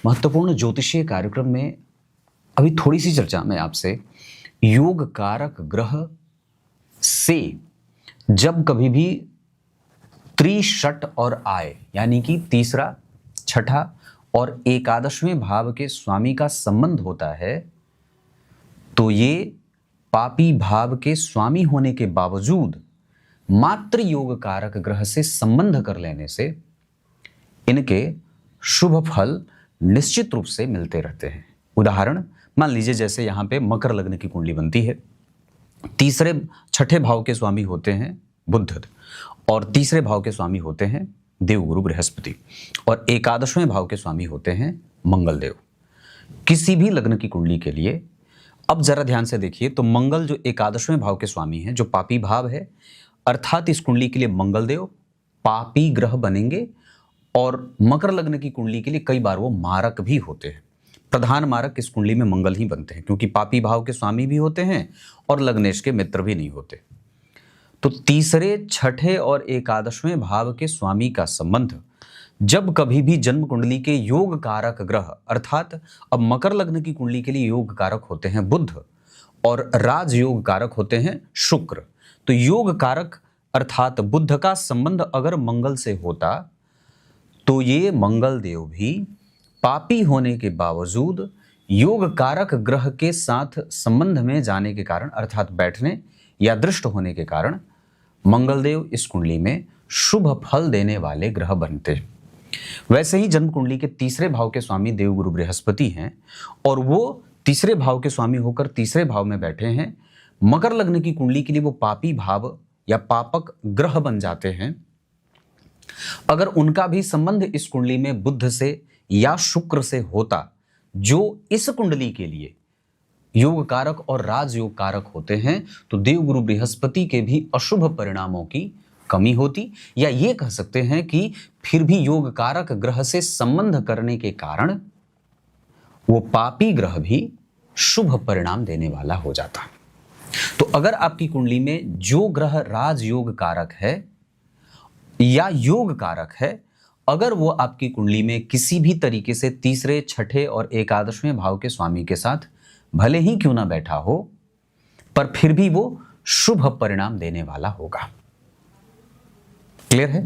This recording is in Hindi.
महत्वपूर्ण ज्योतिषीय कार्यक्रम में अभी थोड़ी सी चर्चा मैं आपसे योग कारक ग्रह से जब कभी भी त्रिषट और आय यानी कि तीसरा, छठा और एकादशवें भाव के स्वामी का संबंध होता है, तो ये पापी भाव के स्वामी होने के बावजूद मात्र योग कारक ग्रह से संबंध कर लेने से इनके शुभ फल निश्चित रूप से मिलते रहते हैं। उदाहरण मान लीजिए, जैसे यहां पे मकर लग्न की कुंडली बनती है, तीसरे छठे भाव के स्वामी होते हैं बुध और तीसरे भाव के स्वामी होते हैं देवगुरु बृहस्पति और एकादशवें भाव के स्वामी होते हैं मंगल देव। किसी भी लग्न की कुंडली के लिए अब जरा ध्यान से देखिए, तो मंगल जो एकादशवें भाव के स्वामी हैं, जो पापी भाव है, अर्थात इस कुंडली के लिए मंगल देव पापी ग्रह बनेंगे और मकर लग्न की कुंडली के लिए कई बार वो मारक भी होते हैं। प्रधान मारक इस कुंडली में मंगल ही बनते हैं, क्योंकि पापी भाव के स्वामी भी होते हैं और लग्नेश के मित्र भी नहीं होते। तो तीसरे, छठे और एकादशवें भाव के स्वामी का संबंध जब कभी भी जन्म कुंडली के योग कारक ग्रह, अर्थात अब मकर लग्न की कुंडली के लिए योग कारक होते हैं बुध और राजयोग कारक होते हैं शुक्र। तो योग कारक अर्थात बुध का संबंध अगर मंगल से होता तो ये मंगल देव भी पापी होने के बावजूद योग कारक ग्रह के साथ संबंध में जाने के कारण, अर्थात बैठने या दृष्ट होने के कारण, मंगल देव इस कुंडली में शुभ फल देने वाले ग्रह बनते हैं। वैसे ही जन्म कुंडली के तीसरे भाव के स्वामी देवगुरु बृहस्पति हैं और वो तीसरे भाव के स्वामी होकर तीसरे भाव में बैठे हैं। मकर लग्न की कुंडली के लिए वो पापी भाव या पापक ग्रह बन जाते हैं। अगर उनका भी संबंध इस कुंडली में बुध से या शुक्र से होता, जो इस कुंडली के लिए योग कारक और राजयोग कारक होते हैं, तो देवगुरु बृहस्पति के भी अशुभ परिणामों की कमी होती, या ये कह सकते हैं कि फिर भी योग कारक ग्रह से संबंध करने के कारण वो पापी ग्रह भी शुभ परिणाम देने वाला हो जाता। तो अगर आपकी कुंडली में जो ग्रह राजयोग कारक है या योग कारक है, अगर वो आपकी कुंडली में किसी भी तरीके से तीसरे, छठे और एकादशवें भाव के स्वामी के साथ भले ही क्यों ना बैठा हो, पर फिर भी वो शुभ परिणाम देने वाला होगा। क्लियर है?